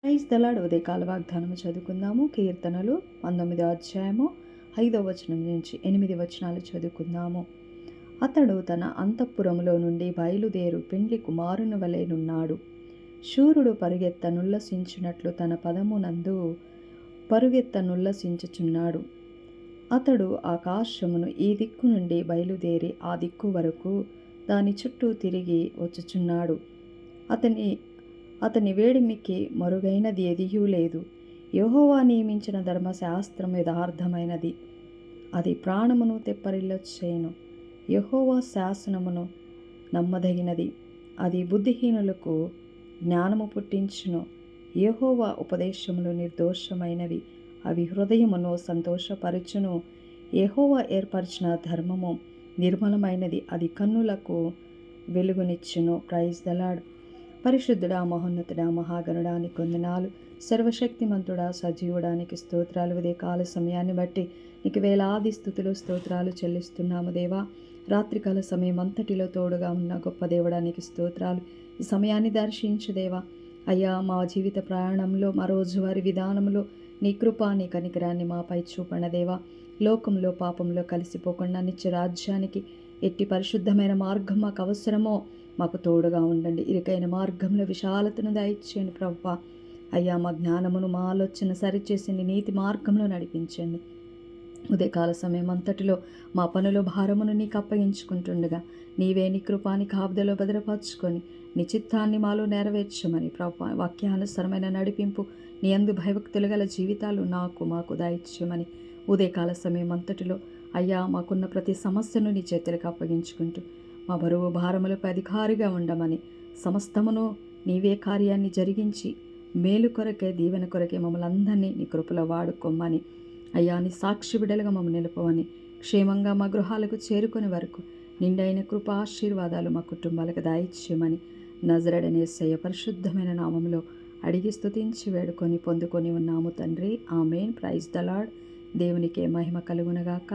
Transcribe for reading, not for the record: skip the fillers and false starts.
Praise the lord. ఉదయకాల వాగ్దానము చదువుకుందాము. కీర్తనలు 19వ అధ్యాయము 5వ వచనం నుంచి 8 వచనాలు చదువుకుందాము. అతడు తన అంతఃపురములో నుండి బయలుదేరు పెండ్లి కుమారుని వలెనున్నాడు. శూరుడు పరుగెత్తనుల్లసించున్నట్లు తన పదమునందు పరుగెత్తనుల్లసించుచున్నాడు. అతడు ఆకాశమును ఈ దిక్కు నుండి బయలుదేరి ఆ దిక్కు వరకు దాని చుట్టూ తిరిగి వచ్చుచున్నాడు. అతని వేడిమికి మరుగైనది ఎదియూ లేదు. యెహోవా నియమించిన ధర్మశాస్త్రం యథార్థమైనది, అది ప్రాణమును తెప్పరిల్లచేయును. యెహోవా శాసనమును నమ్మదగినది, అది బుద్ధిహీనులకు జ్ఞానము పుట్టించును. యెహోవా ఉపదేశములు నిర్దోషమైనవి, అవి హృదయమును సంతోషపరచును. యెహోవా ఏర్పరిచిన ధర్మము నిర్మలమైనది, అది కన్నులకు వెలుగునిచ్చును. Praise the lord. పరిశుద్ధుడా, మహోన్నతుడా, మహాగణుడానికి వందనాలు. సర్వశక్తిమంతుడా, సజీవుడానికి స్తోత్రాలు. ఉదయకాల సమయాన్ని బట్టి నీకు వేలాది స్తుతులు స్తోత్రాలు చెల్లిస్తున్నాము దేవా. రాత్రికాల సమయం అంతటిలో తోడుగా ఉన్న గొప్ప దేవుడానికి స్తోత్రాలు. ఈ సమయాన్ని దర్శించు దేవా. అయ్యా, మా జీవిత ప్రయాణంలో మా రోజువారి విధానంలో నీ కృప, నీ కనికరాన్ని మాపై చూపణ దేవా. లోకంలో పాపంలో కలిసిపోకుండా నిత్య రాజ్యానికి ఎట్టి పరిశుద్ధమైన మార్గం మాకు అవసరమో మాకు తోడుగా ఉండండి. ఇరుకైన మార్గంలో విశాలతను దయచేయండి ప్రభువా. అయ్యా, మా జ్ఞానమును మా ఆలోచన సరిచేసి నీతి మార్గంలో నడిపించండి. ఉదయకాల సమయం అంతటిలో మా పనుల భారమును నీకు అప్పగించుకుంటుండగా నీవే నీ కృపాని కాపుదలో భద్రపరచుకొని నీ చిత్తాన్ని మాలో నెరవేర్చమని ప్రభువా. వాక్యానుసరమైన నడిపింపు, నీ అందు భయభక్తులు గల జీవితాలు మాకు దయచేయమని ఉదయకాల సమయం అంతటిలో అయ్యా మాకున్న ప్రతి సమస్యను నీ చేతులకు అప్పగించుకుంటూ మా బరువు భారములపై అధికారిగా ఉండమని, సమస్తమును నీవే కార్యాన్ని జరిగించి మేలు కొరకే, దీవెన కొరకే మమ్మల్ని అందరినీ నీ కృపలో వాడుకోమని, అయ్యా నీ సాక్షి బిడ్డలుగా మమ్మల్ని నిలుపమని, క్షేమంగా మా గృహాలకు చేరుకునే వరకు నిండైన కృప ఆశీర్వాదాలు మా కుటుంబాలకు దయచేయమని నజరేయుడైన యేసయ్య పరిశుద్ధమైన నామములో అడిగి స్తుతించి వేడుకొని పొందుకొని ఉన్నాము తండ్రి. ఆమేన్. Praise the Lord. దేవునికే మహిమ కలుగునగాక.